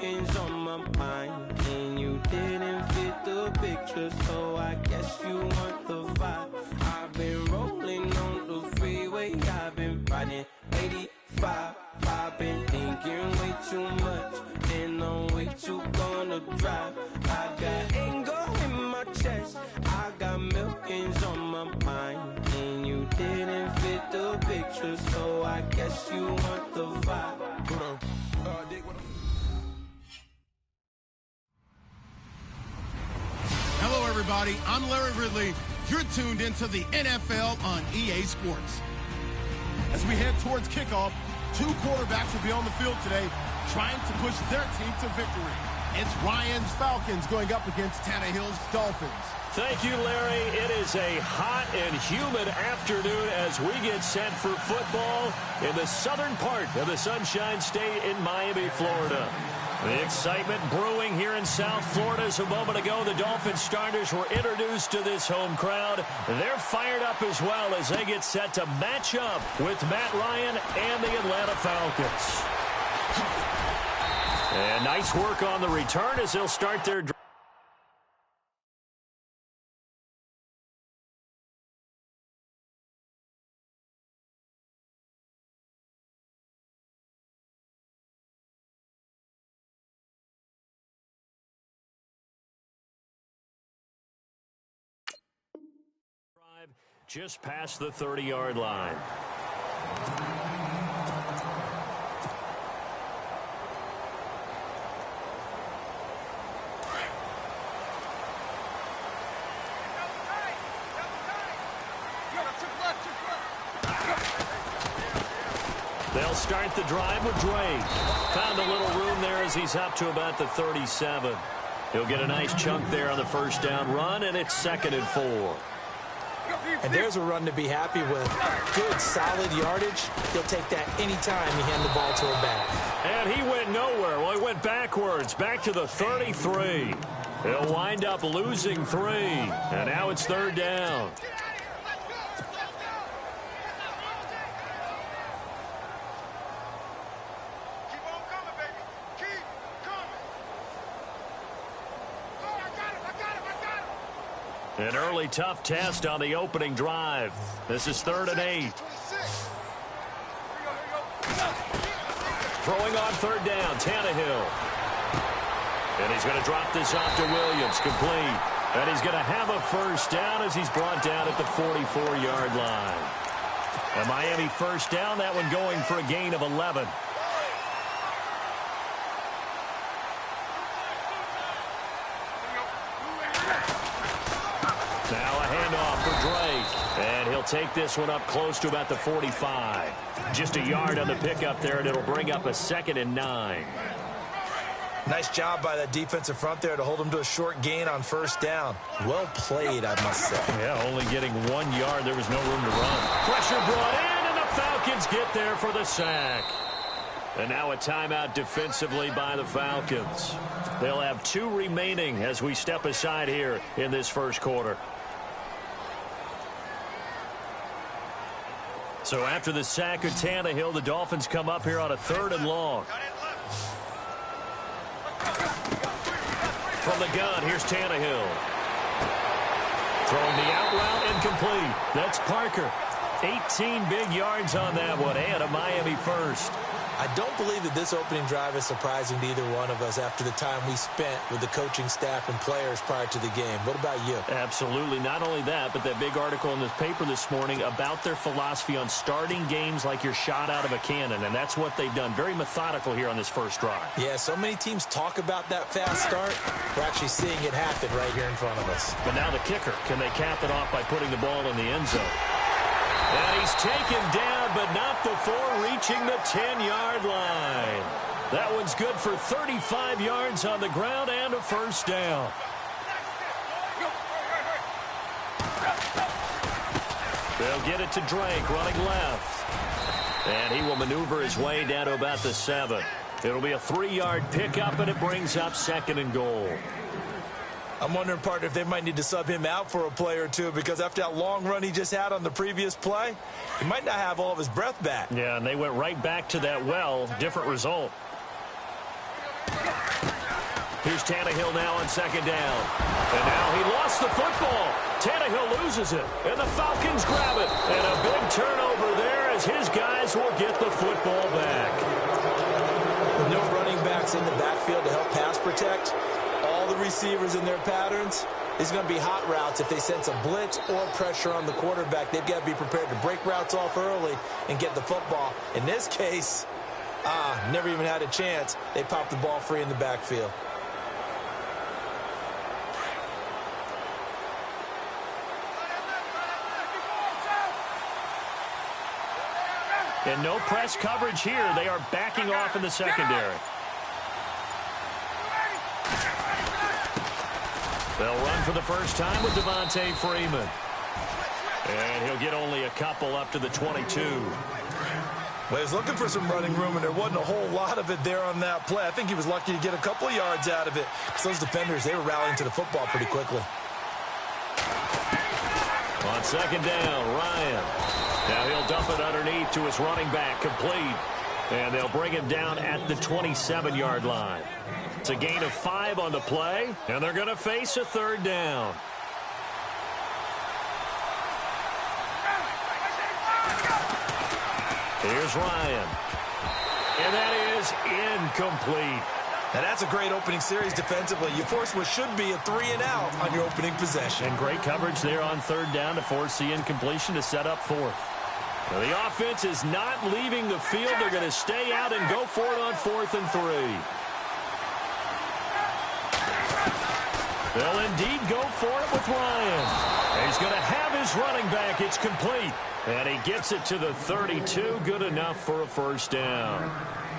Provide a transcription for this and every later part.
millions on my mind, and you didn't fit the picture, so I guess you want the vibe. I've been rolling on the freeway, I've been riding 85. I've been thinking way too much, and I'm way too gonna drive. I got anger in my chest, I got millions on my mind, and you didn't fit the picture, so I guess you want the vibe. Hello, everybody. I'm Larry Ridley. You're tuned into the NFL on EA Sports. As we head towards kickoff, two quarterbacks will be on the field today trying to push their team to victory. It's Ryan's Falcons going up against Tannehill's Dolphins. Thank you, Larry. It is a hot and humid afternoon as we get set for football in the southern part of the Sunshine State in Miami, Florida. The excitement brewing here in South Florida. As a moment ago, the Dolphins starters were introduced to this home crowd. They're fired up as well as they get set to match up with Matt Ryan and the Atlanta Falcons. And nice work on the return as they'll start their drive. Just past the 30-yard line. They'll start the drive with Drake. Found a little room there as he's up to about the 37. He'll get a nice chunk there on the first down run, and it's 2nd and 4. And there's a run to be happy with. Good, solid yardage. He'll take that anytime you hand the ball to a back. And he went nowhere. Well, he went backwards, back to the 33. He'll wind up losing 3. And now it's 3rd down. An early tough test on the opening drive. This is 3rd and 8. Throwing on 3rd down, Tannehill. And he's going to drop this off to Williams, complete. And he's going to have a first down as he's brought down at the 44-yard line. A Miami first down, that one going for a gain of 11. And he'll take this one up close to about the 45. Just a yard on the pickup there, and it'll bring up a 2nd and 9. Nice job by that defensive front there to hold him to a short gain on first down. Well played, I must say. Yeah, only getting 1 yard. There was no room to run. Pressure brought in, and the Falcons get there for the sack. And now a timeout defensively by the Falcons. They'll have 2 remaining as we step aside here in this first quarter. So after the sack of Tannehill, the Dolphins come up here on a 3rd and long. From the gun, here's Tannehill. Throwing the out route, incomplete. That's Parker. 18 big yards on that one, and a Miami first. I don't believe that this opening drive is surprising to either one of us after the time we spent with the coaching staff and players prior to the game. What about you? Absolutely. Not only that, but that big article in the paper this morning about their philosophy on starting games like you're shot out of a cannon, and that's what they've done. Very methodical here on this first drive. Yeah, so many teams talk about that fast start. We're actually seeing it happen right here in front of us. But now the kicker. Can they cap it off by putting the ball in the end zone? And he's taken down, but not before reaching the 10-yard line. That one's good for 35 yards on the ground and a first down. They'll get it to Drake, running left. And he will maneuver his way down to about the 7. It'll be a 3-yard pickup, and it brings up 2nd and goal. I'm wondering, partner, if they might need to sub him out for a play or two, because after that long run he just had on the previous play, he might not have all of his breath back. Yeah, and they went right back to that different result. Here's Tannehill now on second down. And now he lost the football. Tannehill loses it, and the Falcons grab it. And a big turnover there as his guys will get the football back. With no running backs in the backfield to help pass protect, all the receivers in their patterns, these are going to be hot routes. If they sense a blitz or pressure on the quarterback, they've got to be prepared to break routes off early and get the football. In this case, never even had a chance. They popped the ball free in the backfield. And no press coverage here. They are backing off in the secondary. They'll run for the first time with Devontae Freeman. And he'll get only a couple up to the 22. Well, he was looking for some running room, and there wasn't a whole lot of it there on that play. I think he was lucky to get a couple of yards out of it. Because those defenders, they were rallying to the football pretty quickly. On second down, Ryan. Now he'll dump it underneath to his running back, complete. And they'll bring him down at the 27-yard line. It's a gain of 5 on the play, and they're going to face a third down. Here's Ryan. And that is incomplete. Now that's a great opening series defensively. You force what should be a 3-and-out on your opening possession. And great coverage there on third down to force the incompletion to set up fourth. Now the offense is not leaving the field. They're going to stay out and go for it on 4th and 3. They'll indeed go for it with Ryan. He's going to have his running back. It's complete. And he gets it to the 32. Good enough for a first down.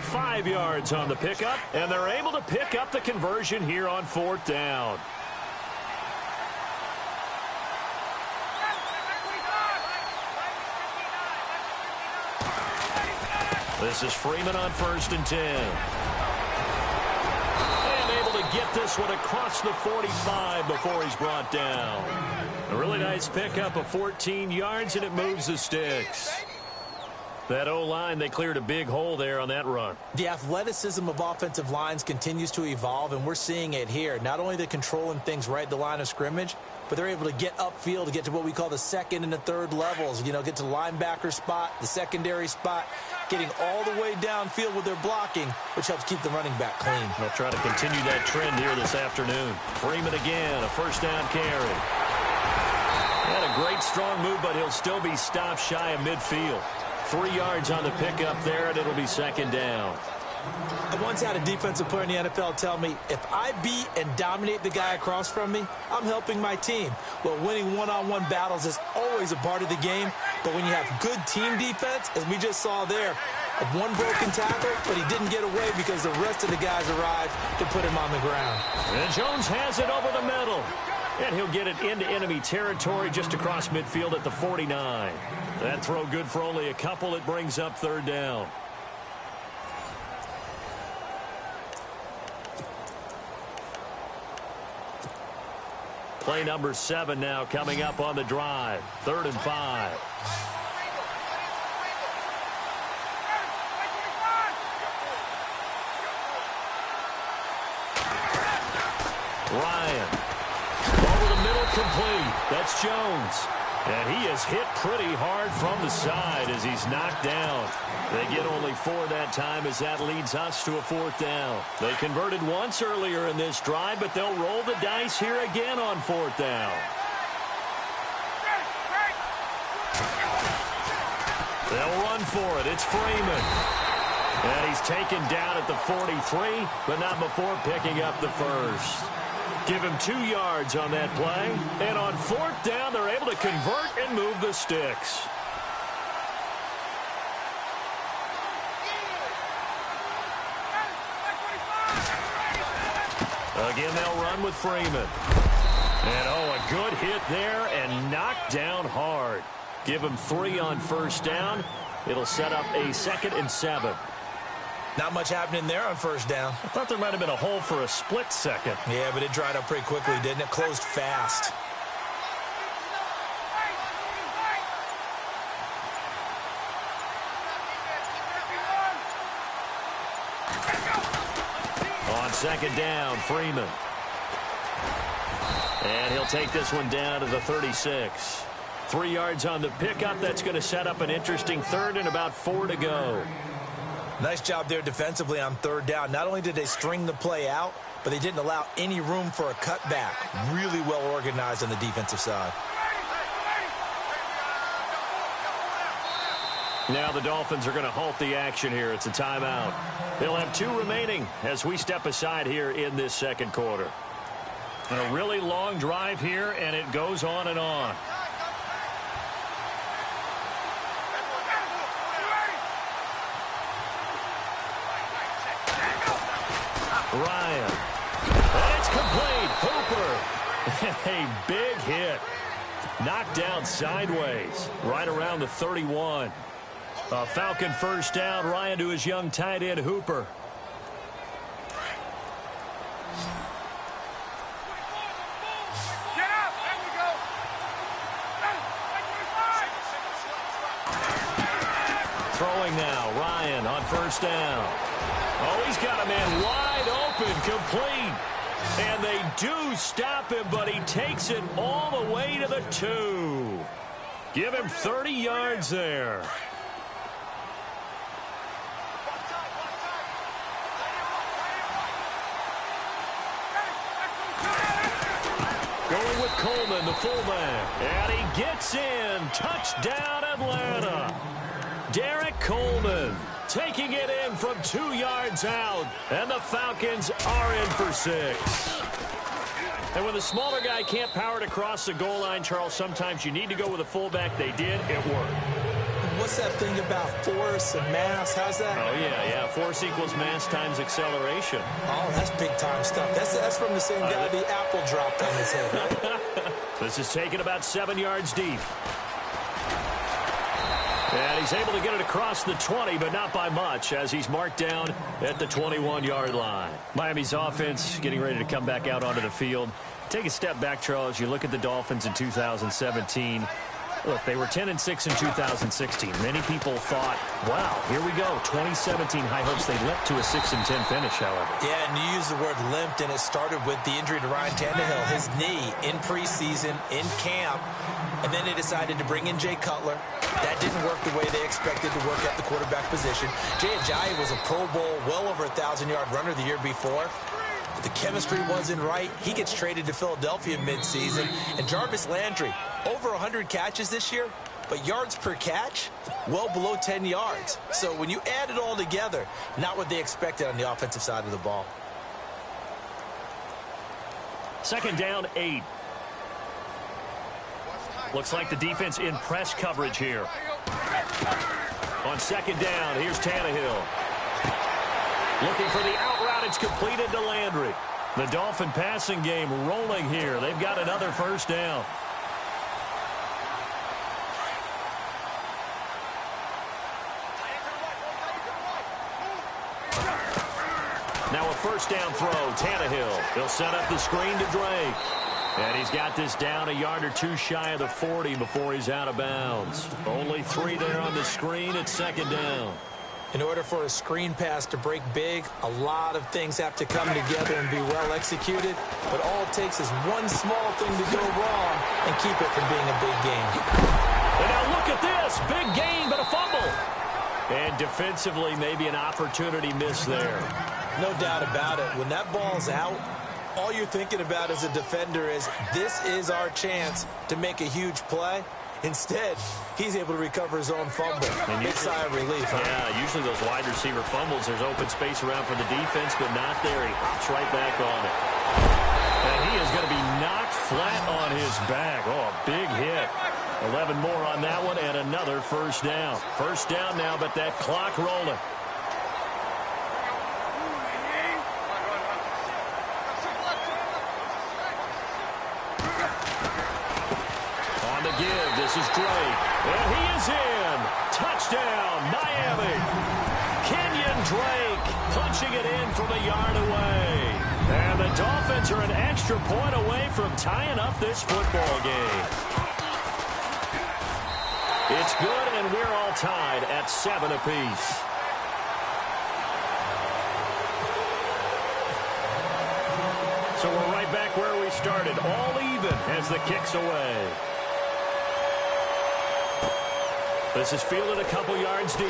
5 yards on the pickup, and they're able to pick up the conversion here on 4th down. This is Freeman on 1st and 10. Get this one across the 45 before he's brought down. A really nice pickup of 14 yards, and it moves the sticks. That O-line, they cleared a big hole there on that run. The athleticism of offensive lines continues to evolve, and we're seeing it here. Not only the controlling things right at the line of scrimmage, but they're able to get upfield to get to what we call the second and the third levels. You know, get to the linebacker spot, the secondary spot, getting all the way downfield with their blocking, which helps keep the running back clean. They'll try to continue that trend here this afternoon. Freeman again, a first down carry. Had a great strong move, but he'll still be stopped shy of midfield. 3 yards on the pickup there, and it'll be second down. I once had a defensive player in the NFL tell me, if I beat and dominate the guy across from me, I'm helping my team. Well, winning one-on-one battles is always a part of the game, but when you have good team defense, as we just saw there, one broken tackle, but he didn't get away because the rest of the guys arrived to put him on the ground. And Jones has it over the middle. And he'll get it into enemy territory just across midfield at the 49. That throw good for only a couple. It brings up third down. Play number 7 now coming up on the drive. 3rd and 5. Ryan. Over the middle, complete. That's Jones. And he is hit pretty hard from the side as he's knocked down. They get only 4 that time as that leads us to a 4th down. They converted once earlier in this drive, but they'll roll the dice here again on 4th down. They'll run for it. It's Freeman. And he's taken down at the 43, but not before picking up the first. Give him 2 yards on that play. And on 4th down, they're able to convert and move the sticks. Again, they'll run with Freeman. And, a good hit there and knocked down hard. Give him 3 on 1st down. It'll set up a 2nd and 7. Not much happening there on 1st down. I thought there might have been a hole for a split second. Yeah, but it dried up pretty quickly, didn't it? Closed fast. Second down, Freeman. And he'll take this one down to the 36. 3 yards on the pickup. That's going to set up an interesting third and about 4 to go. Nice job there defensively on third down. Not only did they string the play out, but they didn't allow any room for a cutback. Really well organized on the defensive side. Now the Dolphins are going to halt the action here. It's a timeout. They'll have 2 remaining as we step aside here in this second quarter. And a really long drive here, and it goes on and on. Ryan. And it's complete. Hooper. A big hit. Knocked down sideways. Right around the 31. A Falcon first down. Ryan to his young tight end, Hooper. Throwing now. Ryan on first down. Oh, he's got a man wide open, complete. And they do stop him, but he takes it all the way to the 2. Give him 30 yards there. Going with Coleman, the fullback. And he gets in. Touchdown, Atlanta. Derek Coleman taking it in from 2 yards out. And the Falcons are in for 6. And when the smaller guy can't power it across the goal line, Charles, sometimes you need to go with a fullback. They did. It worked. What's that thing about force and mass? How's that? Oh, yeah. Force equals mass times acceleration. Oh, that's big-time stuff. That's from the same guy the apple dropped on his head, right? This is taken about 7 yards deep. And he's able to get it across the 20, but not by much, as he's marked down at the 21-yard line. Miami's offense getting ready to come back out onto the field. Take a step back, Charles. You look at the Dolphins in 2017. Look, they were 10-6 in 2016. Many people thought, wow, here we go. 2017 high hopes. They limped to a 6-10 finish, however. Yeah, and you used the word limped, and it started with the injury to Ryan Tannehill. His knee in preseason, in camp, and then they decided to bring in Jay Cutler. That didn't work the way they expected to work at the quarterback position. Jay Ajayi was a Pro Bowl, well over 1,000-yard runner the year before. The chemistry wasn't right. He gets traded to Philadelphia midseason. And Jarvis Landry, over 100 catches this year, but yards per catch, well below 10 yards. So when you add it all together, not what they expected on the offensive side of the ball. Second down, 8. Looks like the defense in press coverage here. On second down, here's Tannehill. Looking for the out route. It's completed to Landry. The Dolphin passing game rolling here. They've got another first down. Now a first down throw. Tannehill. He'll set up the screen to Drake. And he's got this down a yard or 2 shy of the 40 before he's out of bounds. Only 3 there on the screen. It's second down. In order for a screen pass to break big, a lot of things have to come together and be well executed. But all it takes is one small thing to go wrong and keep it from being a big gain. And now look at this. Big gain, but a fumble. And defensively, maybe an opportunity missed there. No doubt about it. When that ball's out, all you're thinking about as a defender is, this is our chance to make a huge play. Instead, he's able to recover his own fumble. Big sigh of relief. Huh? Yeah, usually those wide receiver fumbles, there's open space around for the defense, but not there. He hops right back on it. And he is going to be knocked flat on his back. Oh, a big hit. 11 more on that one, and another first down. First down now, but that clock rolling. Give. This is Drake. And he is in. Touchdown, Miami. Kenyon Drake punching it in from a yard away. And the Dolphins are an extra point away from tying up this football game. It's good, and we're all tied at 7 apiece. So we're right back where we started, all even as the kick's away. This is fielded a couple yards deep.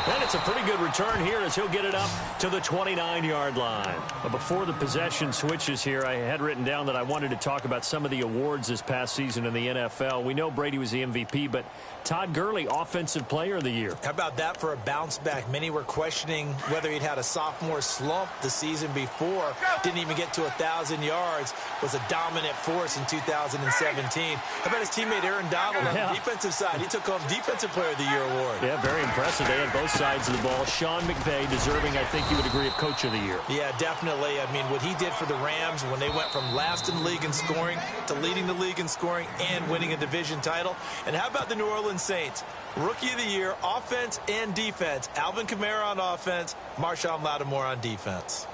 And it's a pretty good return here as he'll get it up to the 29-yard line. But before the possession switches here, I had written down that I wanted to talk about some of the awards this past season in the NFL. We know Brady was the MVP, but Todd Gurley, Offensive Player of the Year. How about that for a bounce back? Many were questioning whether he'd had a sophomore slump the season before. Didn't even get to 1,000 yards. Was a dominant force in 2017. How about his teammate Aaron Donald on the defensive side? He took home Defensive Player of the Year award. Yeah, very impressive. They had both sides of the ball. Sean McVay deserving, I think you would agree, of Coach of the Year. Yeah, definitely. I mean, what he did for the Rams when they went from last in the league in scoring to leading the league in scoring and winning a division title. And how about the New Orleans Saints? Rookie of the Year, offense and defense. Alvin Kamara on offense, Marshawn Lattimore on defense.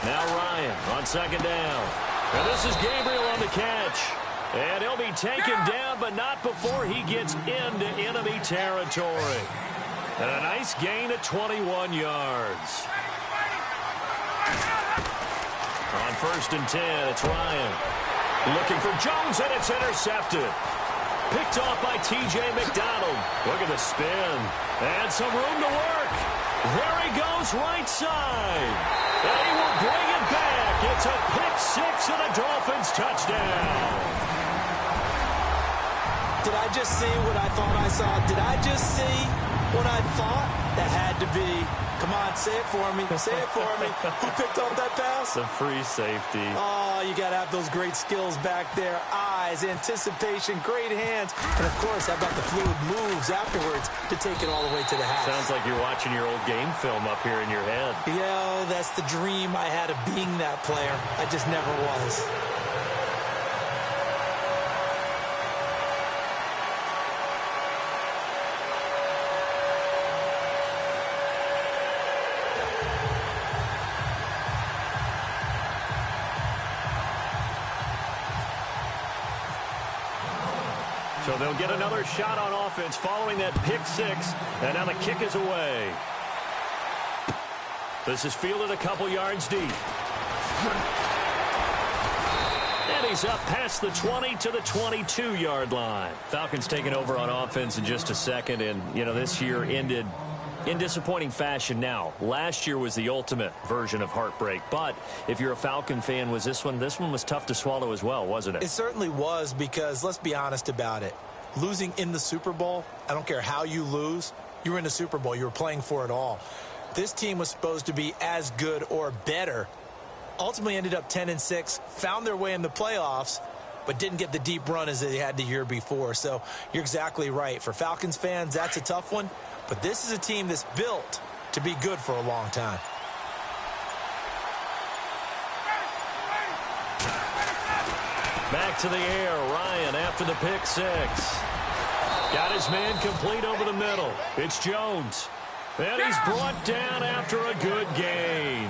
Now Ryan on second down. And this is Gabriel on the catch. And he'll be taken down, but not before he gets into enemy territory. And a nice gain of 21 yards. On 1st and 10, it's Ryan. Looking for Jones, and it's intercepted. Picked off by T.J. McDonald. Look at the spin. And some room to work. There he goes, right side. And he will bring it back. It's a pick-6 and a Dolphins touchdown. Did I just see what I thought I saw? Did I just see what I thought? That had to be. Come on, say it for me. Say it for me. Who picked off that pass? The free safety. Oh, you got to have those great skills back there. Eyes, anticipation, great hands. And, of course, how about the fluid moves afterwards to take it all the way to the house? Sounds like you're watching your old game film up here in your head. Yeah, that's the dream I had of being that player. I just never was. So they'll get another shot on offense following that pick-6, and now the kick is away. This is fielded a couple yards deep. And he's up past the 20 to the 22-yard line. Falcons taking over on offense in just a second, and, you know, this year ended in disappointing fashion now. Last year was the ultimate version of heartbreak, but if you're a Falcon fan, was this one was tough to swallow as well, wasn't it? It certainly was, because let's be honest about it. Losing in the Super Bowl, I don't care how you lose, you were in the Super Bowl. You were playing for it all. This team was supposed to be as good or better. Ultimately ended up 10-6, found their way in the playoffs, but didn't get the deep run as they had the year before. So you're exactly right. For Falcons fans, that's a tough one. But this is a team that's built to be good for a long time. Back to the air, Ryan after the pick-6. Got his man complete over the middle. It's Jones. And he's brought down after a good gain.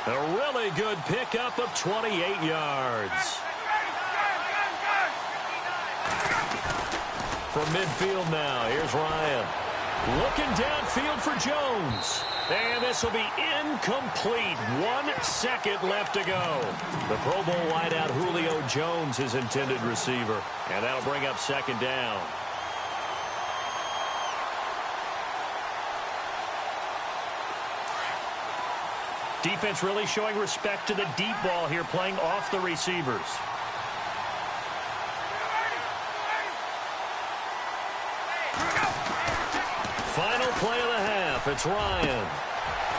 A really good pickup of 28 yards. From midfield now, here's Ryan. Looking downfield for Jones. And this will be incomplete. 1 second left to go. The Pro Bowl wideout Julio Jones, his intended receiver. And that'll bring up second down. Defense really showing respect to the deep ball here, playing off the receivers. Final play of the half. It's Ryan.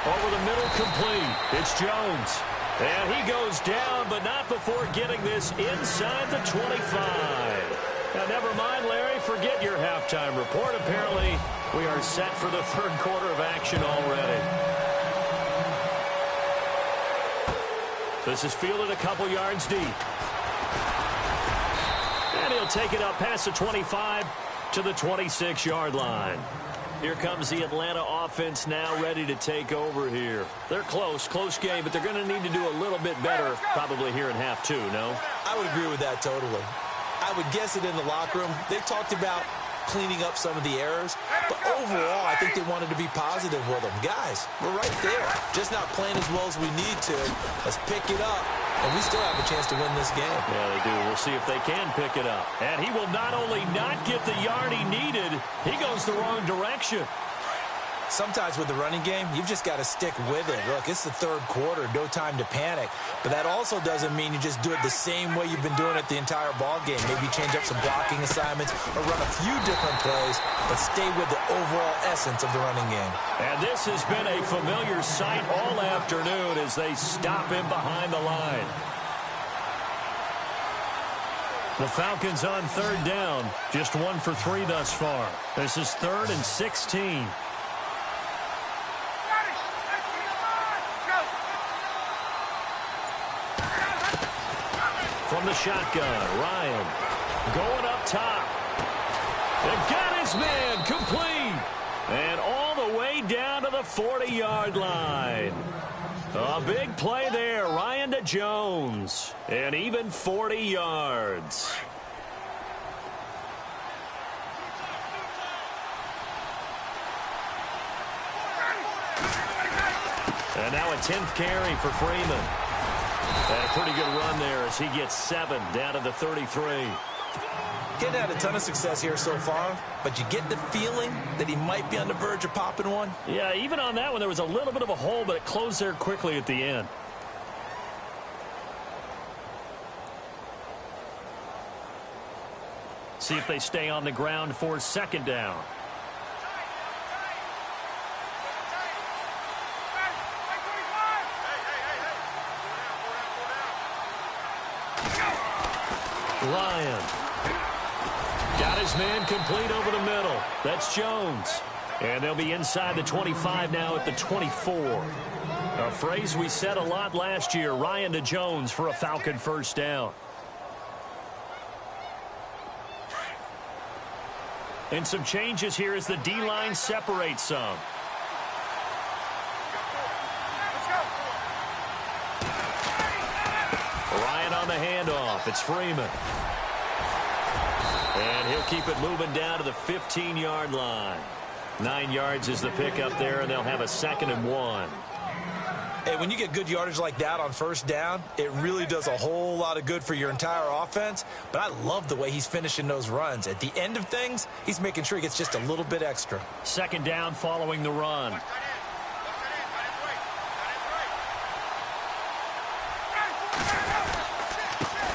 Over the middle, complete. It's Jones. And he goes down, but not before getting this inside the 25. Now, never mind, Larry. Forget your halftime report. Apparently, we are set for the third quarter of action already. This is fielded a couple yards deep. And he'll take it up past the 25 to the 26-yard line. Here comes the Atlanta offense now ready to take over here. They're close game, but they're going to need to do a little bit bit better probably here in half two, no? I would agree with that totally. I would guess it in the locker room. They talked about cleaning up some of the errors, but overall, I think they wanted to be positive with them. Guys, we're right there. Just not playing as well as we need to. Let's pick it up, and we still have a chance to win this game. Yeah, they do. We'll see if they can pick it up. And he will not only not get the yard he needed, he goes the wrong direction. Sometimes with the running game, you've just got to stick with it. Look, it's the third quarter, no time to panic. But that also doesn't mean you just do it the same way you've been doing it the entire ball game. Maybe change up some blocking assignments or run a few different plays, but stay with the overall essence of the running game. And this has been a familiar sight all afternoon as they stop him behind the line. The Falcons on third down, just 1 for 3 thus far. This is 3rd and 16. From the shotgun, Ryan going up top. And got his man complete. And all the way down to the 40-yard line. A big play there, Ryan to Jones. And even 40 yards. And now a 10th carry for Freeman. And a pretty good run there as he gets 7 down to the 33. He's had a ton of success here so far, but you get the feeling that he might be on the verge of popping one. Yeah, even on that one, there was a little bit of a hole, but it closed there quickly at the end. See if they stay on the ground for 2nd down. Ryan got his man complete over the middle. That's Jones. And they'll be inside the 25 now at the 24. A phrase we said a lot last year, Ryan to Jones for a Falcon first down. And some changes here as the D-line separates some. Ryan on the handoff. It's Freeman. And he'll keep it moving down to the 15-yard line. 9 yards is the pickup there, and they'll have a 2nd and 1. Hey, when you get good yardage like that on first down, it really does a whole lot of good for your entire offense. But I love the way he's finishing those runs. At the end of things, he's making sure he gets just a little bit extra. 2nd down following the run.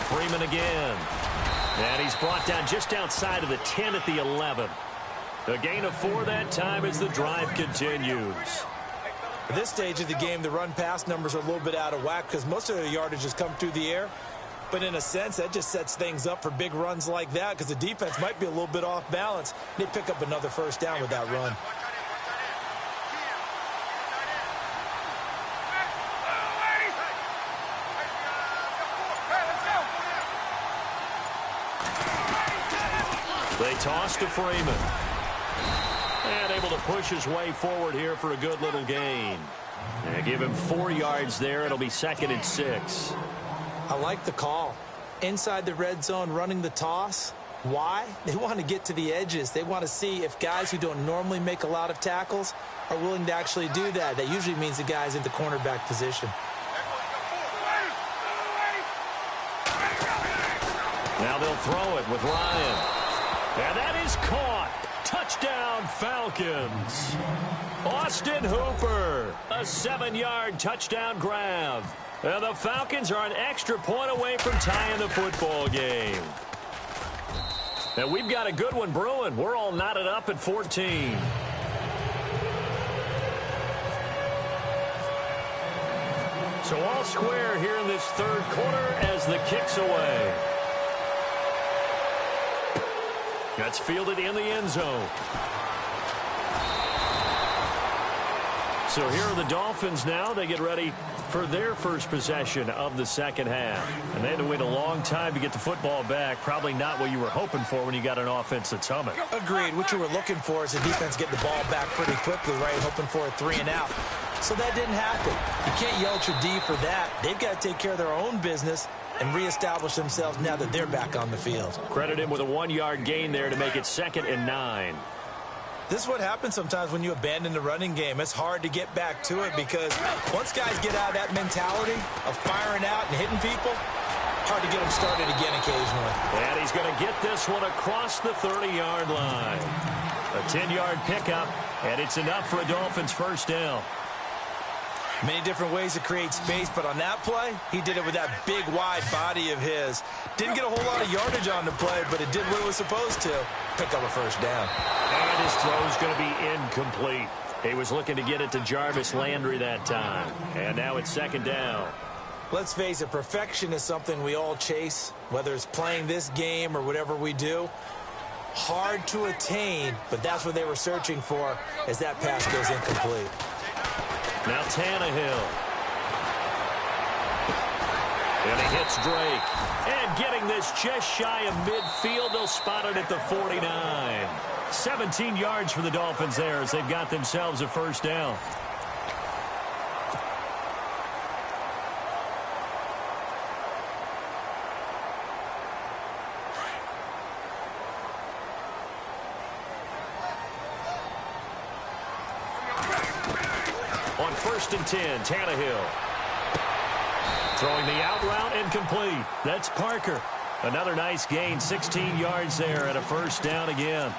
Freeman again. And he's brought down just outside of the 10 at the 11. A gain of 4 that time as the drive continues. At this stage of the game, the run-pass numbers are a little bit out of whack because most of the yardage has come through the air. But in a sense, that just sets things up for big runs like that because the defense might be a little bit off balance. They pick up another first down with that run. They toss to Freeman. And able to push his way forward here for a good little gain. And give him 4 yards there. It'll be 2nd and 6. I like the call. Inside the red zone running the toss. Why? They want to get to the edges. They want to see if guys who don't normally make a lot of tackles are willing to actually do that. That usually means the guy's in the cornerback position. Now they'll throw it with Ryan. And that is caught. Touchdown, Falcons. Austin Hooper, a 7-yard touchdown grab. And the Falcons are an extra point away from tying the football game. And we've got a good one brewing. We're all knotted up at 14. So all square here in this 3rd quarter as the kick's away. That's fielded in the end zone. So here are the Dolphins now. They get ready for their first possession of the second half. And they had to wait a long time to get the football back. Probably not what you were hoping for when you got an offense that's humming. Agreed. What you were looking for is the defense getting the ball back pretty quickly, right? Hoping for a 3-and-out. So that didn't happen. You can't yell at your D for that. They've got to take care of their own business and reestablish themselves now that they're back on the field. Credit him with a 1-yard gain there to make it 2nd and 9. This is what happens sometimes when you abandon the running game. It's hard to get back to it because once guys get out of that mentality of firing out and hitting people, hard to get them started again occasionally. And he's going to get this one across the 30-yard line. A 10-yard pickup, and it's enough for a Dolphins first down. Many different ways to create space, but on that play, he did it with that big, wide body of his. Didn't get a whole lot of yardage on the play, but it did what it was supposed to. Pick up a first down. And his throw is going to be incomplete. He was looking to get it to Jarvis Landry that time. And now it's 2nd down. Let's face it, perfection is something we all chase, whether it's playing this game or whatever we do. Hard to attain, but that's what they were searching for as that pass goes incomplete. Now Tannehill. And he hits Drake. And getting this just shy of midfield, they'll spot it at the 49. 17 yards for the Dolphins there as they've got themselves a first down. On 1st and 10, Tannehill. Throwing the out route incomplete. That's Parker. Another nice gain, 16 yards there and a first down again.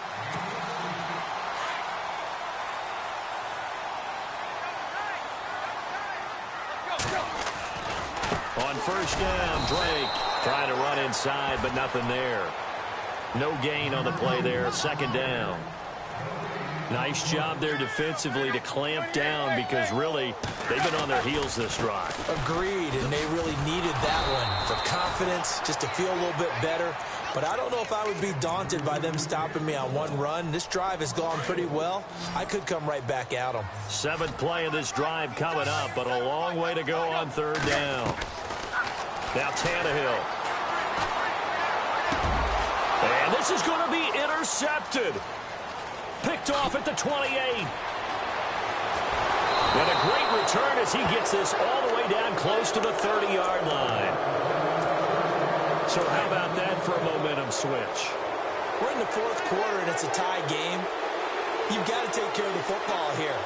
On 1st down, Drake trying to run inside, but nothing there. No gain on the play there, 2nd down. Nice job there defensively to clamp down because really they've been on their heels this drive. Agreed, and they really needed that one for confidence, just to feel a little bit better. But I don't know if I would be daunted by them stopping me on one run. This drive has gone pretty well. I could come right back at them. 7th play of this drive coming up, but a long way to go on 3rd down. Now Tannehill. And this is going to be intercepted. Picked off at the 28. And a great return as he gets this all the way down close to the 30-yard line. So how about that for a momentum switch? We're in the 4th quarter, and it's a tie game. You've got to take care of the football here.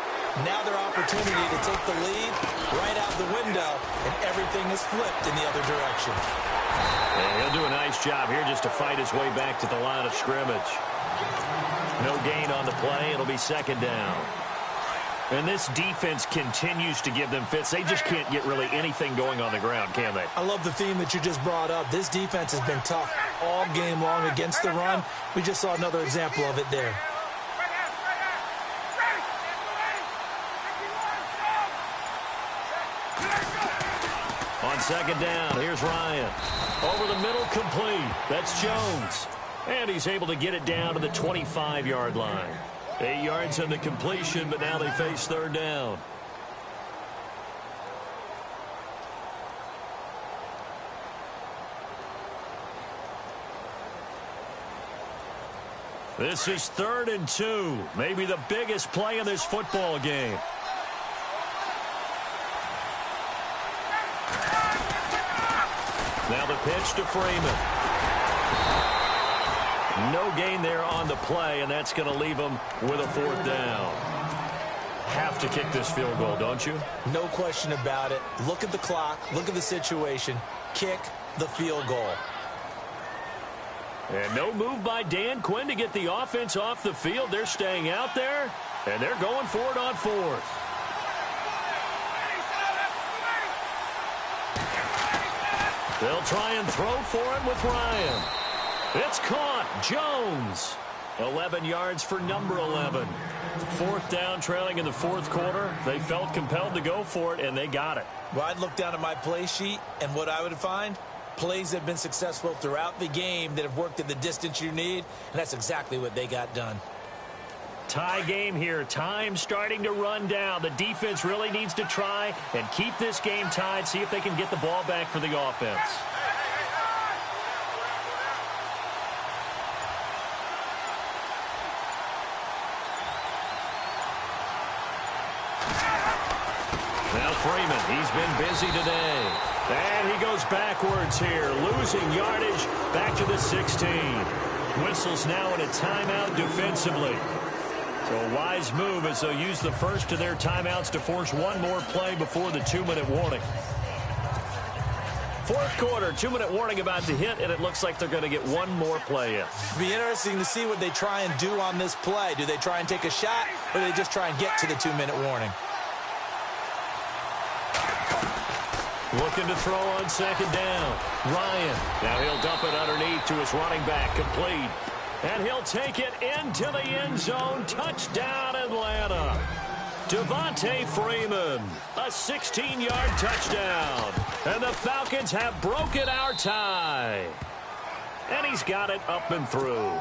Now their opportunity to take the lead right out the window, and everything is flipped in the other direction. And he'll do a nice job here just to fight his way back to the line of scrimmage. No gain on the play. It'll be 2nd down. And this defense continues to give them fits. They just can't get really anything going on the ground, can they? I love the theme that you just brought up. This defense has been tough all game long against the run. We just saw another example of it there. On 2nd down, here's Ryan. Over the middle, complete. That's Jones. And he's able to get it down to the 25-yard line. 8 yards on the completion, but now they face 3rd down. This is 3rd and 2. Maybe the biggest play in this football game. Now the pitch to Freeman. No gain there on the play, and that's going to leave them with a 4th down. Have to kick this field goal, don't you? No question about it. Look at the clock. Look at the situation. Kick the field goal. And no move by Dan Quinn to get the offense off the field. They're staying out there, and they're going for it on 4th. They'll try and throw for him with Ryan. It's caught. Jones. 11 yards for number 11. 4th down, trailing in the 4th quarter. They felt compelled to go for it, and they got it. Well, I'd look down at my play sheet, and what I would find, plays that have been successful throughout the game that have worked at the distance you need, and that's exactly what they got done. tie game here. Time starting to run down. The defense really needs to try and keep this game tied, see if they can get the ball back for the offense. Now Freeman, he's been busy today. And he goes backwards here, losing yardage back to the 16. Whistles now in a timeout defensively. So a wise move as they'll use the first of their timeouts to force one more play before the 2-minute warning. Fourth quarter, 2-minute warning about to hit, and it looks like they're going to get one more play in. It'll be interesting to see what they try and do on this play. Do they try and take a shot, or do they just try and get to the 2-minute warning? Looking to throw on second down. Ryan. Now he'll dump it underneath to his running back. Complete. And he'll take it into the end zone. Touchdown, Atlanta. Devontae Freeman. A 16-yard touchdown. And the Falcons have broken our tie. And he's got it up and through.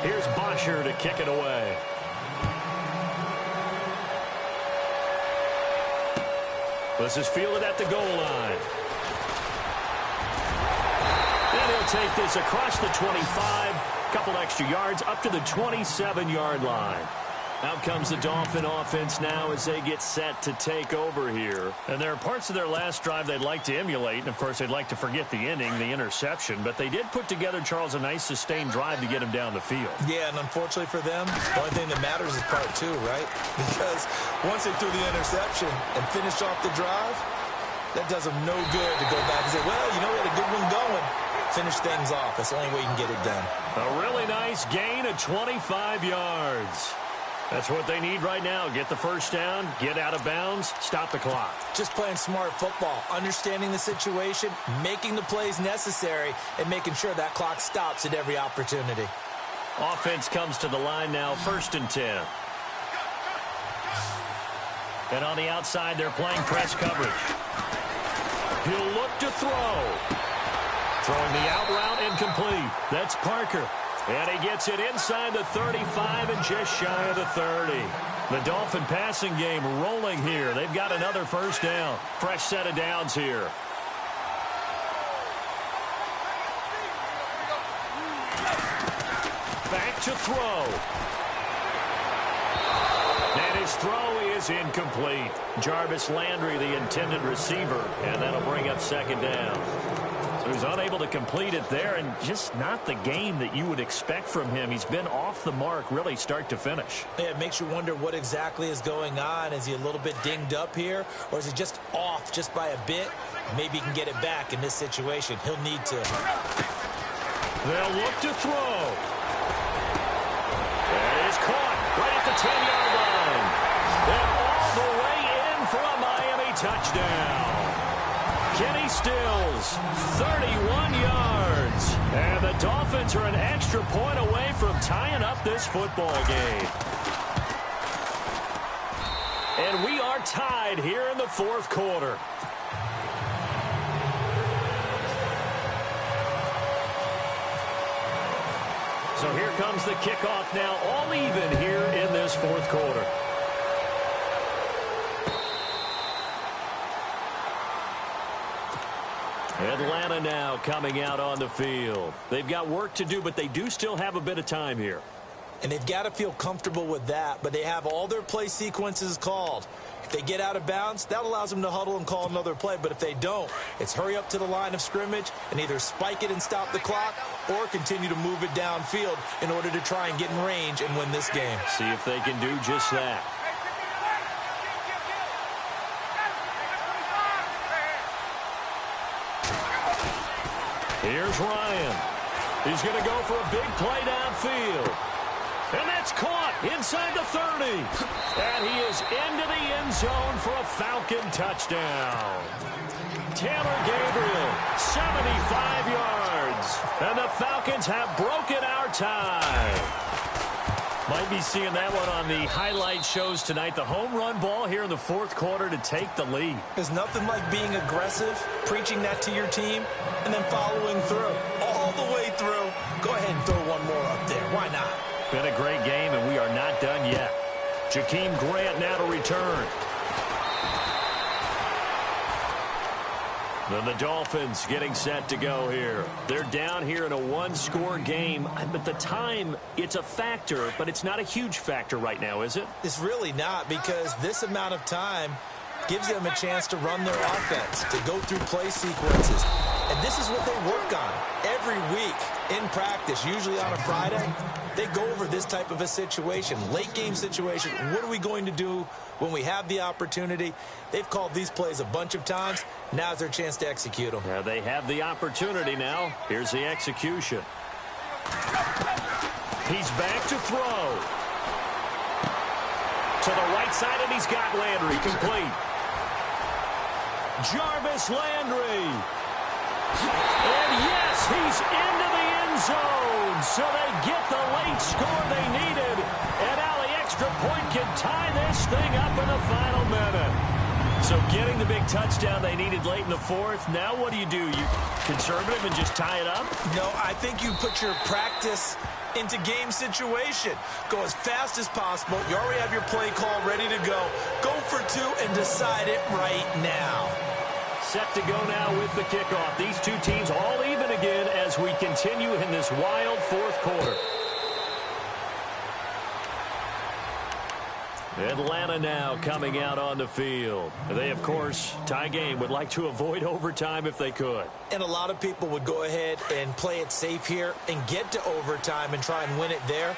Here's Bosher to kick it away. This is fielded at the goal line. And he'll take this across the 25. Couple extra yards up to the 27-yard line. Out comes the Dolphin offense now as they get set to take over here. And there are parts of their last drive they'd like to emulate. And, of course, they'd like to forget the ending, the interception. But they did put together, Charles, a nice sustained drive to get him down the field. Yeah, and unfortunately for them, the only thing that matters is part two, right? Because once they threw the interception and finished off the drive, that does them no good to go back and say, well, you know, we had a good one going. Finish things off. That's the only way you can get it done. A really nice gain of 25 yards. That's what they need right now. Get the first down, get out of bounds, stop the clock. Just playing smart football, understanding the situation, making the plays necessary, and making sure that clock stops at every opportunity. Offense comes to the line now, 1st and 10. And on the outside, they're playing press coverage. He'll look to throw. Throwing the out route incomplete. That's Parker. And he gets it inside the 35 and just shy of the 30. The Dolphin passing game rolling here. They've got another first down. Fresh set of downs here. Back to throw. And his throw is incomplete. Jarvis Landry, the intended receiver. And that'll bring up second down. So he's unable to complete it there, and just not the game that you would expect from him. He's been off the mark, really, start to finish. Yeah, it makes you wonder what exactly is going on. Is he a little bit dinged up here, or is he just off just by a bit? Maybe he can get it back in this situation. He'll need to. They'll look to throw. That is caught right at the 10-yard line. And all the way in for a Miami touchdown. Kenny Stills, 31 yards. And the Dolphins are an extra point away from tying up this football game. And we are tied here in the fourth quarter. So here comes the kickoff now, all even here in this fourth quarter. Atlanta now coming out on the field. They've got work to do, but they do still have a bit of time here. And they've got to feel comfortable with that, but they have all their play sequences called. If they get out of bounds, that allows them to huddle and call another play. But if they don't, it's hurry up to the line of scrimmage and either spike it and stop the clock or continue to move it downfield in order to try and get in range and win this game. See if they can do just that. Here's Ryan. He's going to go for a big play downfield. And that's caught inside the 30. And he is into the end zone for a Falcon touchdown. Taylor Gabriel, 75 yards. And the Falcons have broken our tie. Might be seeing that one on the highlight shows tonight. The home run ball here in the fourth quarter to take the lead. There's nothing like being aggressive, preaching that to your team, and then following through. All the way through. Go ahead Jakeem Grant now to return. Then the Dolphins getting set to go here. They're down here in a one-score game. But the time, it's a factor, but it's not a huge factor right now, is it? It's really not, because this amount of time gives them a chance to run their offense, to go through play sequences. And this is what they work on every week in practice, usually on a Friday. They go over this type of a situation, late-game situation. What are we going to do when we have the opportunity? They've called these plays a bunch of times. Now's their chance to execute them. Yeah, they have the opportunity now. Here's the execution. He's back to throw. To the right side, and he's got Landry complete. Jarvis Landry. And yes, he's into the end zone. So they get the late score they needed. And now the extra point can tie this thing up in the final minute. So getting the big touchdown they needed late in the fourth. Now what do? You conservative and just tie it up? No, I think you put your practice into game situation. Go as fast as possible. You already have your play call ready to go. Go for two and decide it right now. Set to go now with the kickoff. These two teams all even again as we continue in this wild fourth quarter. Atlanta now coming out on the field. They, of course, tie game, would like to avoid overtime if they could. And a lot of people would go ahead and play it safe here and get to overtime and try and win it there.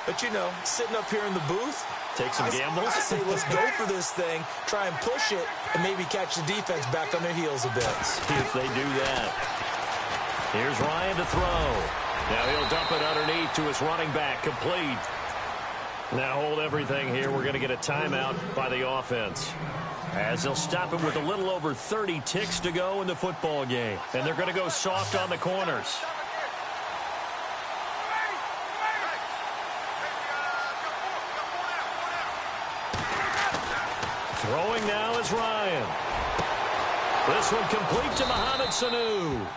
But, you know, sitting up here in the booth, take some gambles. I say let's go for this thing, try and push it, and maybe catch the defense back on their heels a bit. See if they do that. Here's Ryan to throw. Now he'll dump it underneath to his running back, complete. Now hold everything here. We're going to get a timeout by the offense, as they'll stop it with a little over 30 ticks to go in the football game. And they're going to go soft on the corners. Throwing now is Ryan. This one complete to Mohamed Sanu.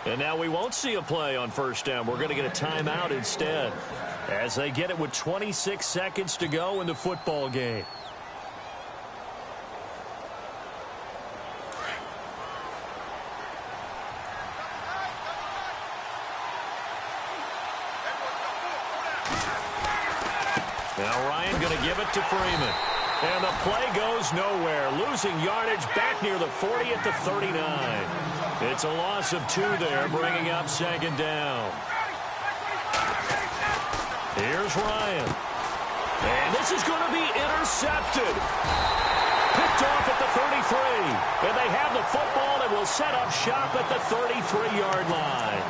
And now we won't see a play on first down. We're going to get a timeout instead, as they get it with 26 seconds to go in the football game. Now Ryan going to give it to Freeman. And the play goes nowhere. Losing yardage back near the 40 at the 39. It's a loss of 2 there, bringing up second down. Here's Ryan. And this is going to be intercepted. Picked off at the 33. And they have the football and will set up shop at the 33-yard line.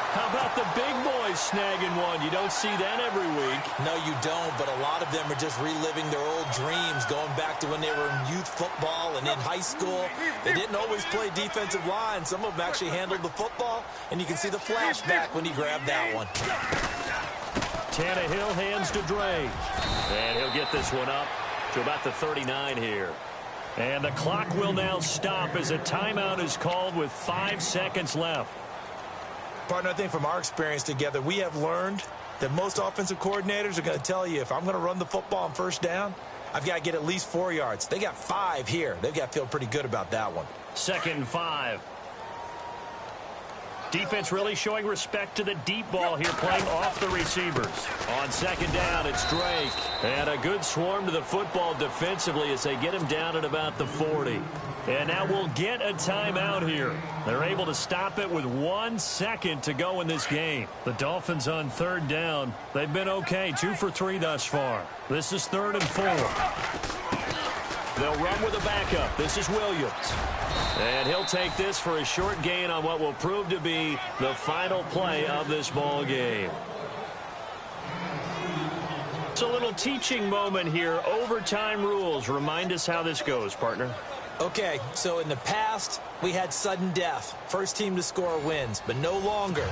How about the big boys snagging one? You don't see that every week. No, you don't, but a lot of them are just reliving their old dreams, going back to when they were in youth football and in high school. They didn't always play defensive line. Some of them actually handled the football, and you can see the flashback when he grabbed that one. Tannehill hands to Drake. And he'll get this one up to about the 39 here. And the clock will now stop as a timeout is called with 5 seconds left. Partner, I think from our experience together, we have learned that most offensive coordinators are going to tell you, if I'm going to run the football on first down, I've got to get at least 4 yards. They got 5 here. They've got to feel pretty good about that one. 2nd and 5. Defense really showing respect to the deep ball here, playing off the receivers. On 2nd down, it's Drake. And a good swarm to the football defensively as they get him down at about the 40. And now we'll get a timeout here. They're able to stop it with 1 second to go in this game. The Dolphins on 3rd down. They've been okay, 2 for 3 thus far. This is 3rd and 4. They'll run with a backup. This is Williams. And he'll take this for a short gain on what will prove to be the final play of this ball game. It's a little teaching moment here. Overtime rules. Remind us how this goes, partner. Okay, so in the past, we had sudden death. First team to score wins, but no longer.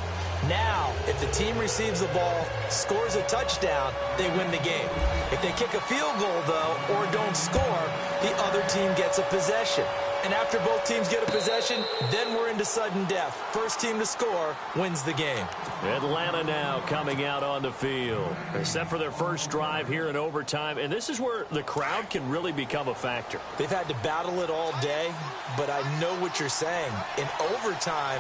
Now, if the team receives the ball, scores a touchdown, they win the game. If they kick a field goal, though, or don't score, the other team gets a possession. And after both teams get a possession, then we're into sudden death. First team to score wins the game. Atlanta now coming out on the field. They're set for their first drive here in overtime, and this is where the crowd can really become a factor. They've had to battle it all day, but I know what you're saying. In overtime,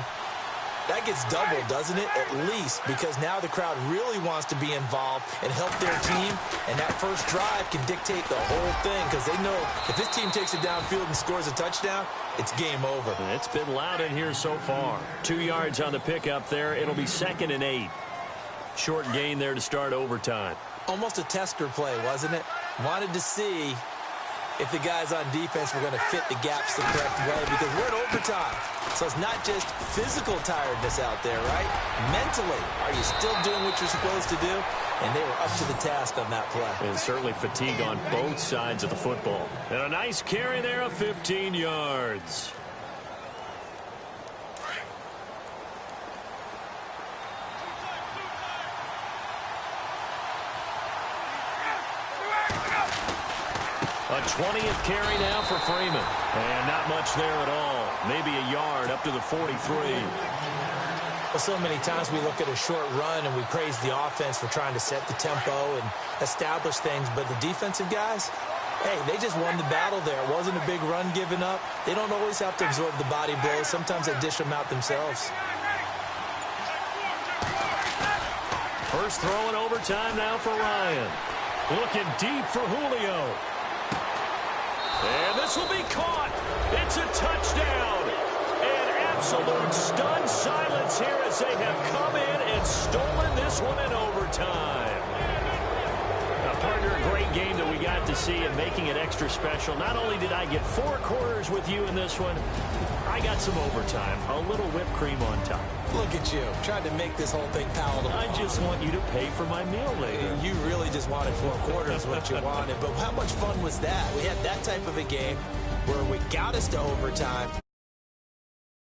that gets doubled, doesn't it? At least, because now the crowd really wants to be involved and help their team, and that first drive can dictate the whole thing because they know if this team takes it downfield and scores a touchdown, it's game over. And it's been loud in here so far. 2 yards on the pickup there. It'll be 2nd and 8. Short gain there to start overtime. Almost a tester play, wasn't it? Wanted to see if the guys on defense were going to fit the gaps the correct way because we're in overtime. So it's not just physical tiredness out there, right? Mentally, are you still doing what you're supposed to do? And they were up to the task on that play. And certainly fatigue on both sides of the football. And a nice carry there of 15 yards. A 20th carry now for Freeman. And not much there at all. Maybe a yard up to the 43. Well, so many times we look at a short run and we praise the offense for trying to set the tempo and establish things. But the defensive guys, hey, they just won the battle there. It wasn't a big run given up. They don't always have to absorb the body blows. Sometimes they dish them out themselves. First throw in overtime now for Ryan. Looking deep for Julio. And this will be caught. It's a touchdown. And absolute stunned silence here as they have come in and stolen this one in overtime. Now, partner, a great game that we got to see and making it extra special. Not only did I get 4 quarters with you in this one, I got some overtime. A little whipped cream on top. Look at you, trying to make this whole thing palatable. I just want you to pay for my meal later. You really just wanted 4 quarters what you wanted. But how much fun was that? We had that type of a game where we got us to overtime.